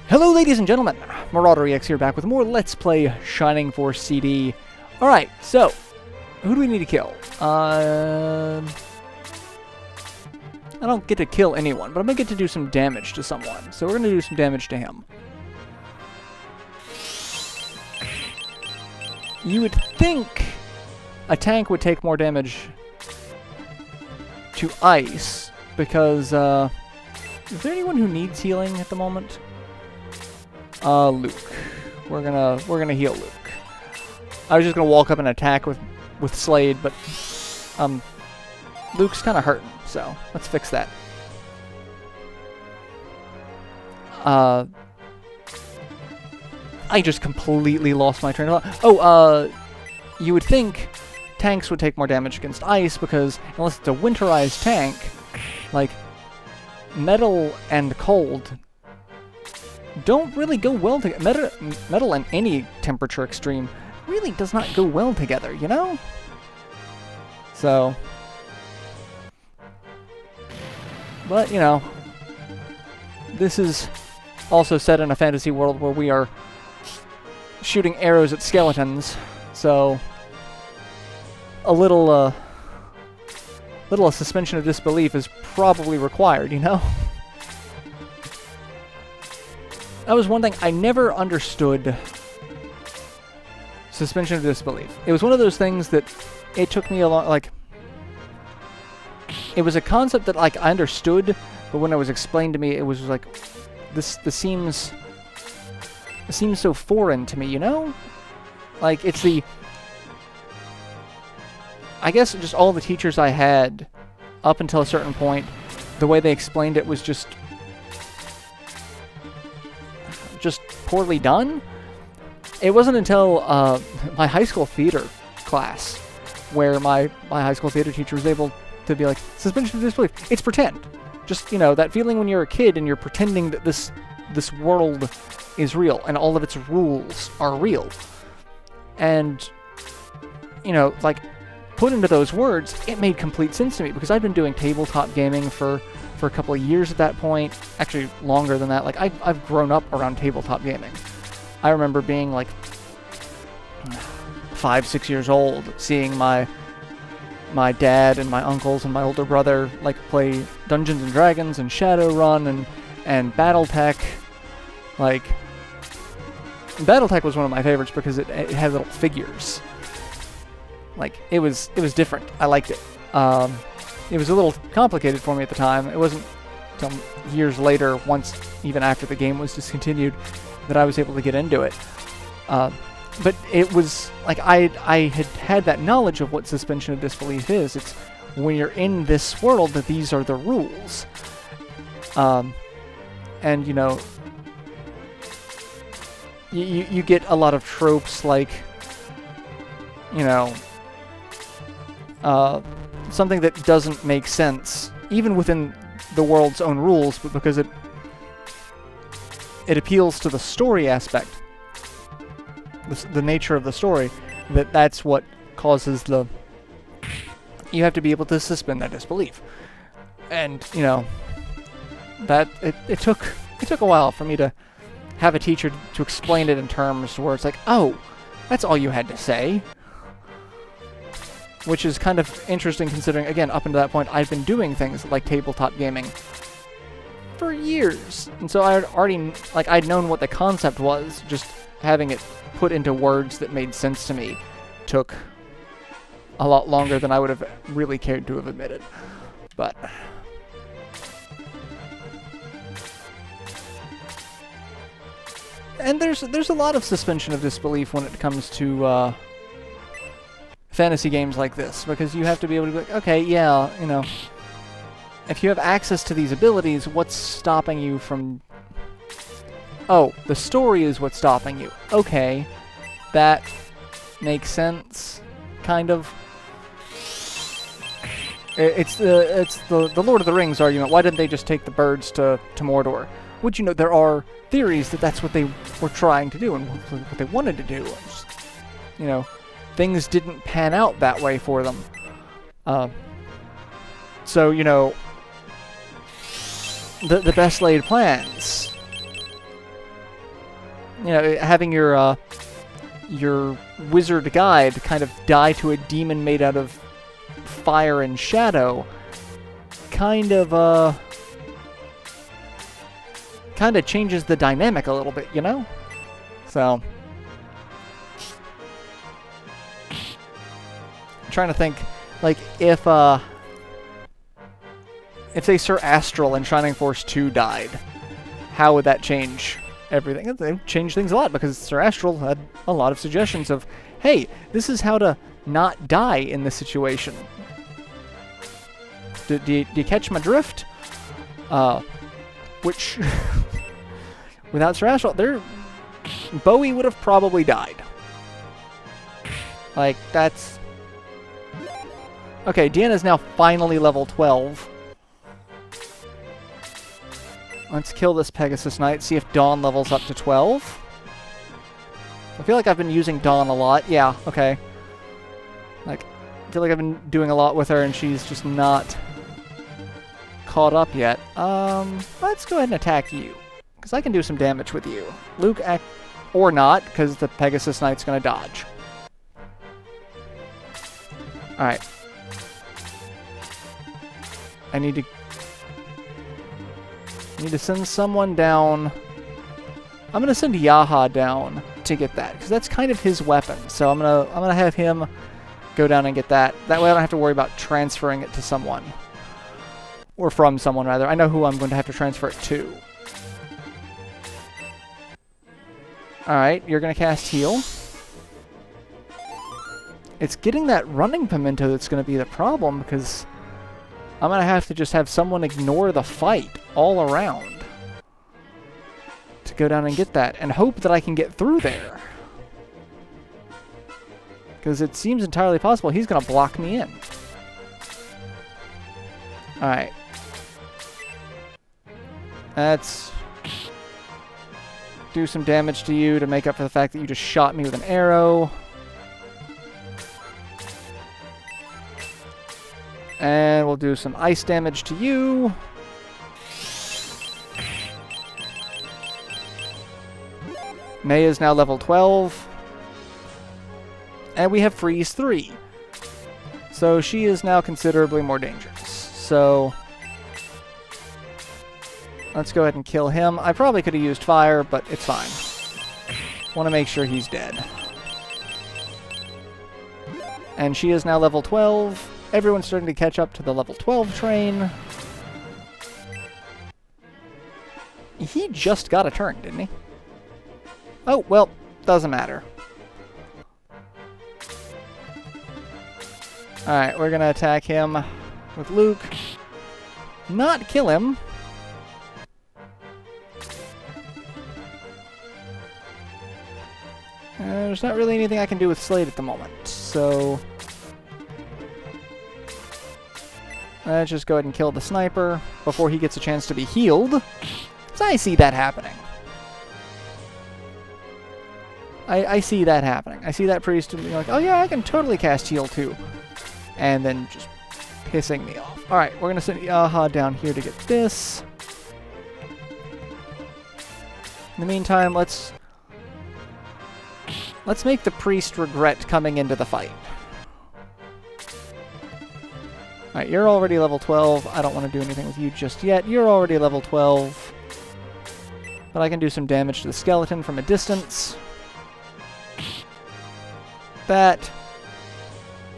Hello ladies and gentlemen, MarauderEX here back with more Let's Play Shining Force CD. Alright, so, who do we need to kill? I don't get to kill anyone, but I'm going to get to do some damage to someone. So we're going to do some damage to him. You would think a tank would take more damage to ice, because, is there anyone who needs healing at the moment? Luke. We're gonna heal Luke. I was just gonna walk up and attack with Slade, but Luke's kind of hurting, so let's fix that. I just completely lost my train of thought. Oh, you would think tanks would take more damage against ice, because unless it's a winterized tank, like metal and cold don't really go well together. Metal and any temperature extreme really does not go well together, you know? So, but, you know, this is also set in a fantasy world where we are shooting arrows at skeletons, so a little suspension of disbelief is probably required, you know? That was one thing I never understood. Suspension of disbelief. It was one of those things that it took me a lot, like, it was a concept that, like, I understood, but when it was explained to me, it was like, this seems so foreign to me, you know? Like, it's I guess just all the teachers I had up until a certain point, the way they explained it was just poorly done. It wasn't until my high school theater class where my high school theater teacher was able to be like, suspension of disbelief, it's pretend. Just, you know, that feeling when you're a kid and you're pretending that this world is real and all of its rules are real. And, you know, like, put into those words, it made complete sense to me, because I'd been doing tabletop gaming for a couple of years at that point, actually longer than that. Like, I've grown up around tabletop gaming. I remember being like 5-6 years old, seeing my dad and my uncles and my older brother like play Dungeons and Dragons and Shadowrun and BattleTech. Like, BattleTech was one of my favorites because it had little figures. Like, it was different. I liked it. It was a little complicated for me at the time. It wasn't until years later, even after the game was discontinued, that I was able to get into it. But it was like I had that knowledge of what suspension of disbelief is. It's when you're in this world that these are the rules. And, you know, you get a lot of tropes like, you know, something that doesn't make sense, even within the world's own rules, but because it appeals to the story aspect, the nature of the story, that's what causes you have to be able to suspend that disbelief. And, you know, that it took a while for me to have a teacher to explain it in terms where it's like, oh, that's all you had to say. Which is kind of interesting considering, again, up until that point, I'd been doing things like tabletop gaming for years. And so I'd known what the concept was, just having it put into words that made sense to me took a lot longer than I would have really cared to have admitted. But and there's a lot of suspension of disbelief when it comes to fantasy games like this, because you have to be able to be like, okay, yeah, you know, if you have access to these abilities, what's stopping you from... Oh, the story is what's stopping you. Okay, that makes sense, kind of. It's the Lord of the Rings argument. Why didn't they just take the birds to Mordor? Which, you know, there are theories that that's what they were trying to do and what they wanted to do. Just, you know, things didn't pan out that way for them. So, you know, the best laid plans. You know, having your wizard guide kind of die to a demon made out of fire and shadow kind of changes the dynamic a little bit, you know? So I'm trying to think, like, if say Sir Astral in Shining Force 2 died, how would that change everything? They changed things a lot because Sir Astral had a lot of suggestions of, hey, this is how to not die in this situation. Do you catch my drift? Which, without Sir Astral, Bowie would have probably died. Like, that's... Okay, Deanna's now finally level 12. Let's kill this Pegasus Knight, see if Dawn levels up to 12. I feel like I've been using Dawn a lot. Yeah, okay. Like, I feel like I've been doing a lot with her and she's just not caught up yet. Let's go ahead and attack you, because I can do some damage with you. Luke, or not, because the Pegasus Knight's going to dodge. Alright. I need to send someone down. I'm gonna send Yaha down to get that, because that's kind of his weapon. So I'm gonna have him go down and get that. That way I don't have to worry about transferring it to someone. Or from someone, rather. I know who I'm going to have to transfer it to. Alright, you're gonna cast Heal. It's getting that running pimento that's gonna be the problem, because I'm gonna have to just have someone ignore the fight all around to go down and get that, and hope that I can get through there. Because it seems entirely possible he's gonna block me in. Alright. Let's do some damage to you to make up for the fact that you just shot me with an arrow. And we'll do some ice damage to you. May is now level 12. And we have Freeze 3. So she is now considerably more dangerous. So let's go ahead and kill him. I probably could have used fire, but it's fine. Want to make sure he's dead. And she is now level 12. Everyone's starting to catch up to the level 12 train. He just got a turn, didn't he? Oh, well, doesn't matter. Alright, we're gonna attack him with Luke. Not kill him. There's not really anything I can do with Slade at the moment, so let's just go ahead and kill the sniper before he gets a chance to be healed. So I see that happening. I see that happening. I see that priest being like, oh yeah, I can totally cast heal too. And then just pissing me off. Alright, we're going to send Yaha down here to get this. In the meantime, let's make the priest regret coming into the fight. Alright, you're already level 12. I don't want to do anything with you just yet. You're already level 12. But I can do some damage to the skeleton from a distance. That,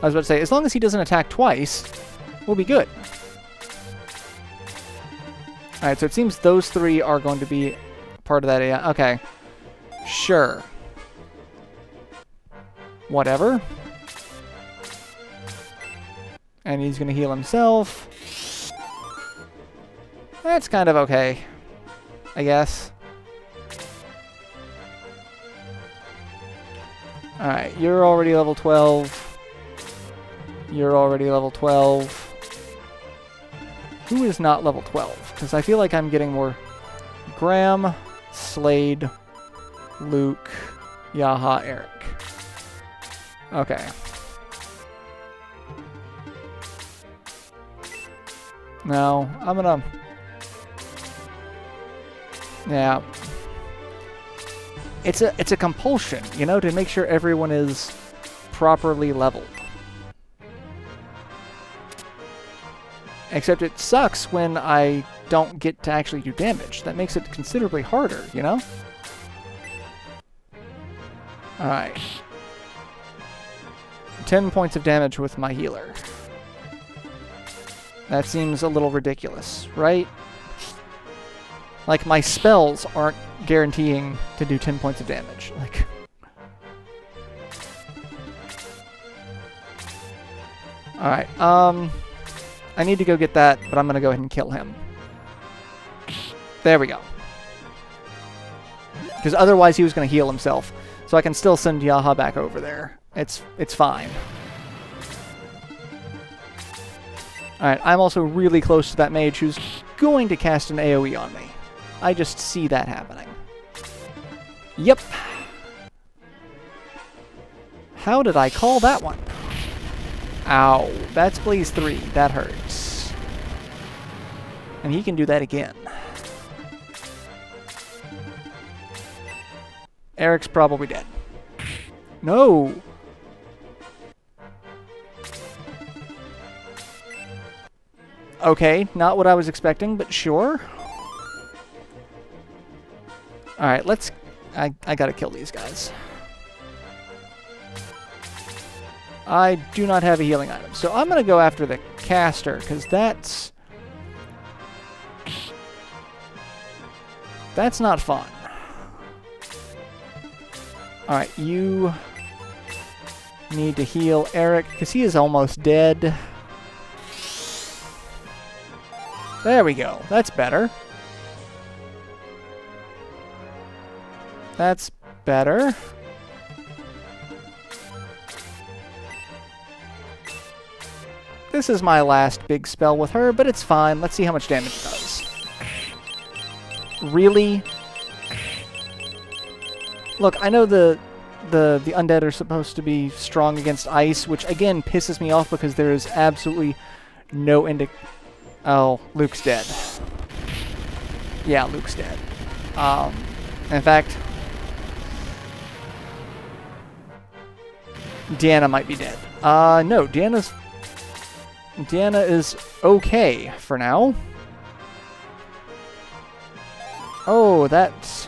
I was about to say, as long as he doesn't attack twice, we'll be good. Alright, so it seems those three are going to be part of that AI. Okay. Sure. Whatever. And he's going to heal himself. That's kind of okay, I guess. Alright, you're already level 12. You're already level 12. Who is not level 12? Because I feel like I'm getting more... Graham, Slade, Luke, Yaha, Eric. Okay. Now, I'm gonna Yeah. It's a compulsion, you know, to make sure everyone is properly leveled. Except it sucks when I don't get to actually do damage. That makes it considerably harder, you know? Alright. 10 points of damage with my healer. That seems a little ridiculous, right? Like, my spells aren't guaranteeing to do 10 points of damage. Like... Alright, I need to go get that, but I'm gonna go ahead and kill him. There we go. Because otherwise he was gonna heal himself. So I can still send Yaha back over there. It's fine. Alright, I'm also really close to that mage who's going to cast an AoE on me. I just see that happening. Yep. How did I call that one? Ow. That's Blaze 3. That hurts. And he can do that again. Eric's probably dead. No! Okay, not what I was expecting, but sure. Alright, let's... I gotta kill these guys. I do not have a healing item, so I'm gonna go after the caster, because that's not fun. Alright, you need to heal Eric, because he is almost dead. There we go. That's better. That's better. This is my last big spell with her, but it's fine. Let's see how much damage it does. Really? Look, I know the undead are supposed to be strong against ice, which again pisses me off because there is absolutely no Oh, Luke's dead. Yeah, Luke's dead. In fact, Deanna might be dead. No, Deanna is okay for now. Oh, that's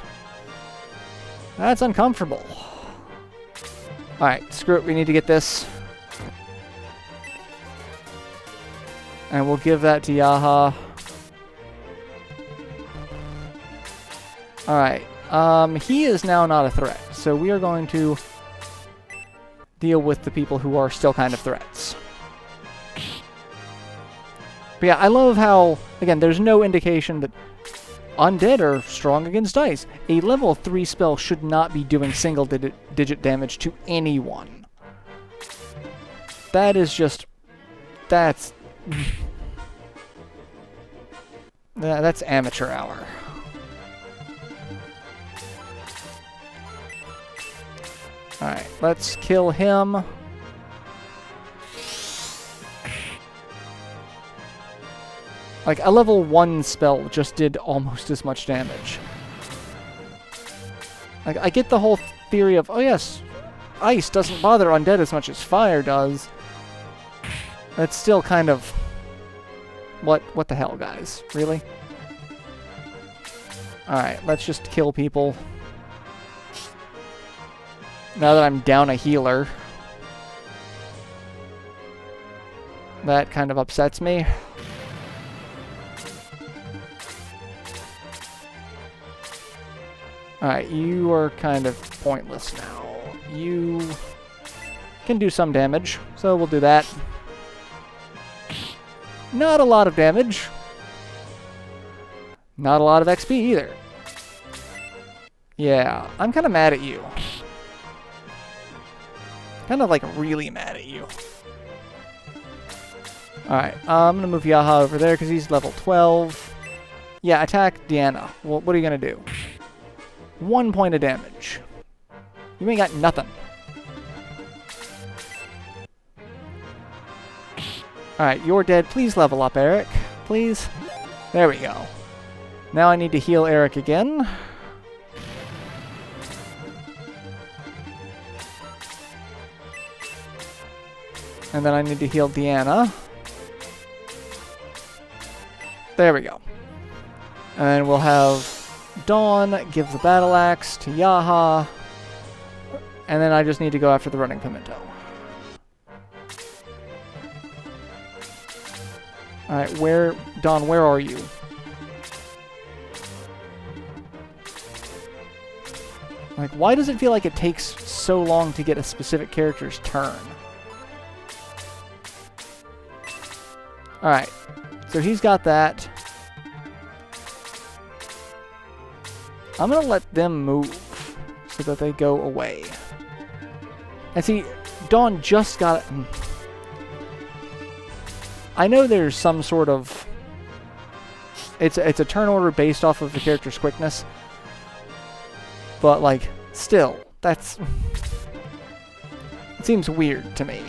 uncomfortable. Alright, screw it, we need to get this. And we'll give that to Yaha. Alright, he is now not a threat, so we are going to deal with the people who are still kind of threats. But yeah, I love how, again, there's no indication that undead are strong against ice. A level 3 spell should not be doing single-digit damage to anyone. That is just... That's amateur hour. Alright, let's kill him. Like, a level 1 spell just did almost as much damage. Like, I get the whole theory of, oh yes, ice doesn't bother undead as much as fire does. That's still kind of... What the hell, guys? Really? Alright, let's just kill people. Now that I'm down a healer. That kind of upsets me. Alright, you are kind of pointless now. You can do some damage, so we'll do that. Not a lot of damage. Not a lot of XP either. Yeah, I'm kind of mad at you. Kind of like really mad at you. Alright, I'm going to move Yaha over there because he's level 12. Yeah, attack Deanna. Well, what are you going to do? 1 point of damage. You ain't got nothing. Alright, you're dead. Please level up, Eric. Please. There we go. Now I need to heal Eric again. And then I need to heal Deanna. There we go. And then we'll have Dawn give the battle axe to Yaha. And then I just need to go after the running pimento. Alright, Dawn, where are you? Like, why does it feel like it takes so long to get a specific character's turn? Alright, so he's got that. I'm gonna let them move so that they go away. And see, Dawn just got... I know there's some sort of... It's a turn order based off of the character's quickness. But, like, still, that's... It seems weird to me.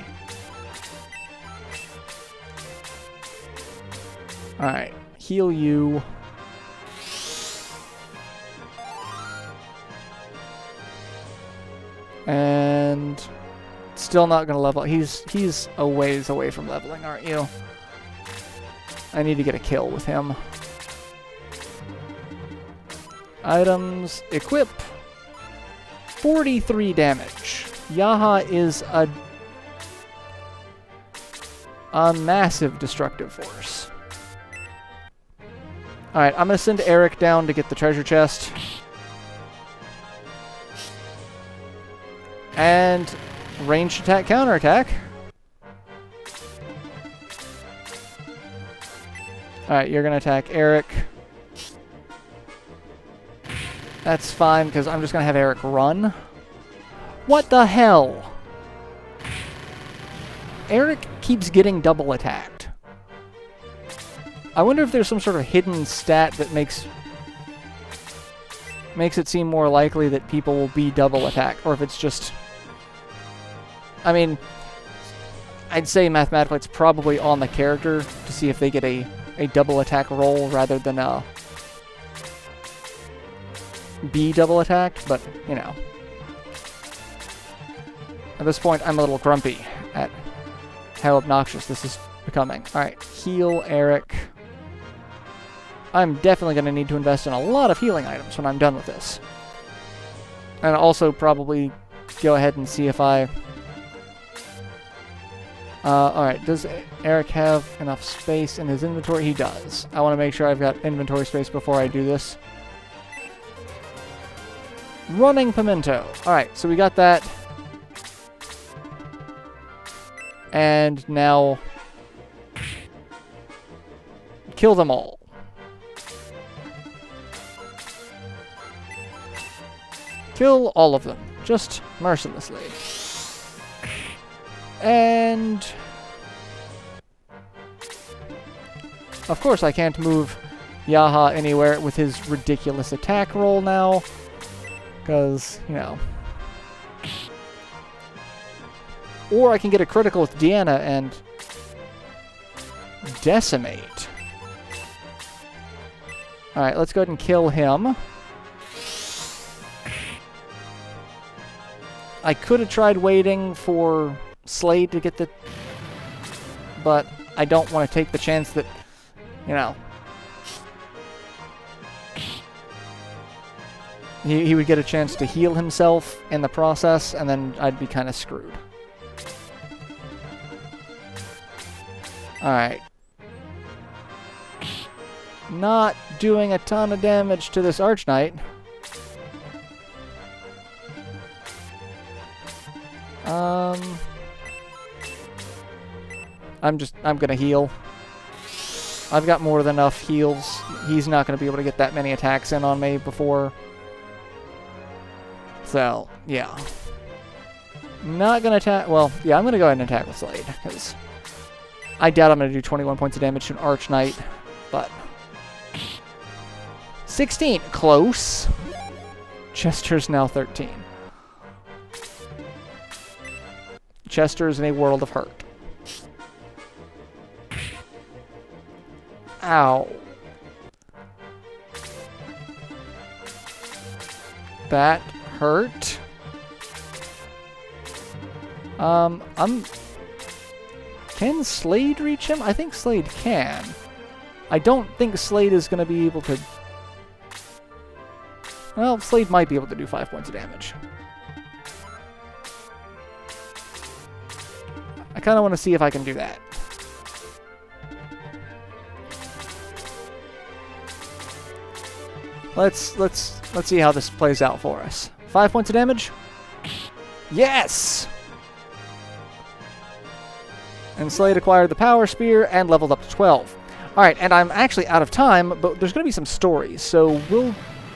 Alright, heal you. And... Still not gonna level. He's a ways away from leveling, aren't you? I need to get a kill with him. Items, equip. 43 damage. Yaha is a massive destructive force. Alright, I'm gonna send Eric down to get the treasure chest. And ranged attack, counterattack. Alright, you're gonna attack Eric. That's fine, because I'm just gonna have Eric run. What the hell? Eric keeps getting double attacked. I wonder if there's some sort of hidden stat that makes it seem more likely that people will be double attacked, or if it's just... I mean, I'd say mathematically it's probably on the character to see if they get a double attack roll rather than a be double attacked, but, you know. At this point, I'm a little grumpy at how obnoxious this is becoming. Alright, heal Eric. I'm definitely going to need to invest in a lot of healing items when I'm done with this. And also probably go ahead and see if I... Alright, does Eric have enough space in his inventory? He does. I want to make sure I've got inventory space before I do this. Running pimento. Alright, so we got that. And now... kill them all. Kill all of them. Just mercilessly. And... of course I can't move Yaha anywhere with his ridiculous attack roll now. Because, you know... or I can get a critical with Deanna and... decimate. Alright, let's go ahead and kill him. I could have tried waiting for Slade to get the... but I don't want to take the chance that, you know... he would get a chance to heal himself in the process, and then I'd be kind of screwed. Alright. Not doing a ton of damage to this Archknight. I'm gonna heal. I've got more than enough heals. He's not gonna be able to get that many attacks in on me before. So, yeah. Not gonna attack... well, yeah, I'm gonna go ahead and attack with Slade, because I doubt I'm gonna do 21 points of damage to an Archknight, but... 16! Close! Chester's now 13. Chester's in a world of hurt. Ow. That hurt. Can Slade reach him? I think Slade can. I don't think Slade is going to be able to... Well, Slade might be able to do 5 points of damage. I kind of want to see if I can do that. Let's see how this plays out for us. 5 points of damage? Yes! And Slade acquired the Power Spear and leveled up to 12. Alright, and I'm actually out of time, but there's going to be some stories, so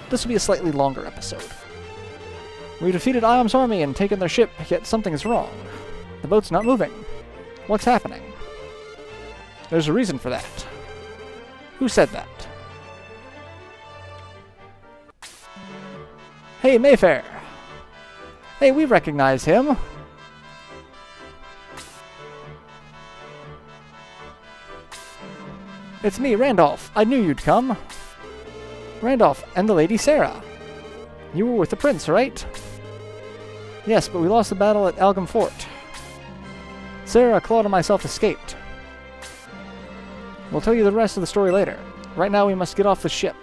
this will be a slightly longer episode. We defeated Iam's army and taken their ship, yet something is wrong. The boat's not moving. What's happening? There's a reason for that. Who said that? Hey, Mayfair! Hey, we recognize him! It's me, Randolph. I knew you'd come. Randolph and the Lady Sarah. You were with the prince, right? Yes, but we lost the battle at Algum Fort. Sarah, Claude, and myself escaped. We'll tell you the rest of the story later. Right now we must get off the ship.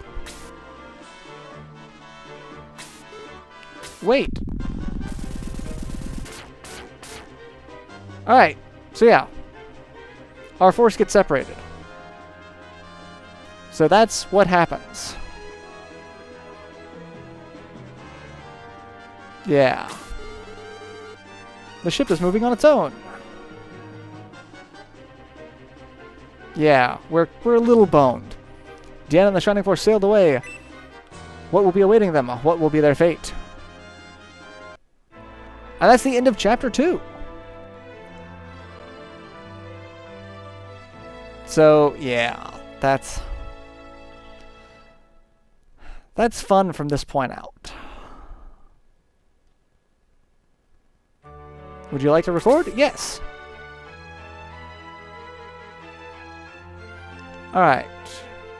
Wait. Alright, so yeah. Our force gets separated. So that's what happens. Yeah. The ship is moving on its own. Yeah, we're a little boned. Deanna and the Shining Force sailed away. What will be awaiting them? What will be their fate? And that's the end of Chapter 2. So, yeah, that's fun from this point out. Would you like to record? Yes. Alright.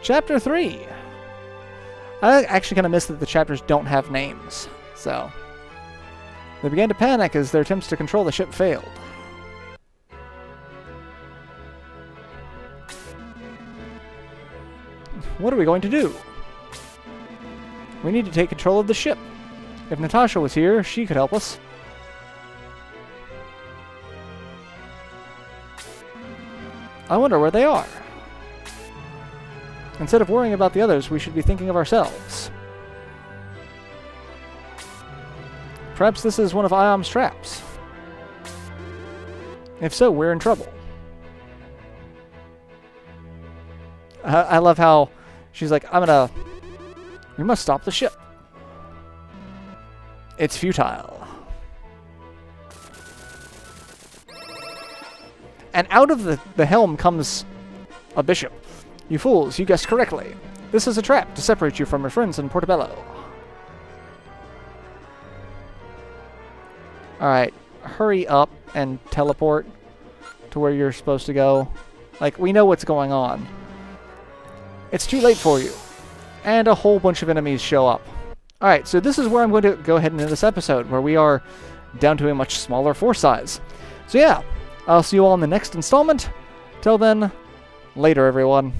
Chapter 3. I actually kind of missed that the chapters don't have names. So, they began to panic as their attempts to control the ship failed. What are we going to do? We need to take control of the ship. If Natasha was here, she could help us. I wonder where they are. Instead of worrying about the others, we should be thinking of ourselves. Perhaps this is one of Iam's traps. If so, we're in trouble. I love how she's like, we must stop the ship. It's futile. And out of the helm comes a bishop. You fools, you guessed correctly. This is a trap to separate you from your friends in Portobello. Alright, hurry up and teleport to where you're supposed to go. Like, we know what's going on. It's too late for you. And a whole bunch of enemies show up. Alright, so this is where I'm going to go ahead and end this episode, where we are down to a much smaller force size. So yeah, I'll see you all in the next installment. Till then, later everyone.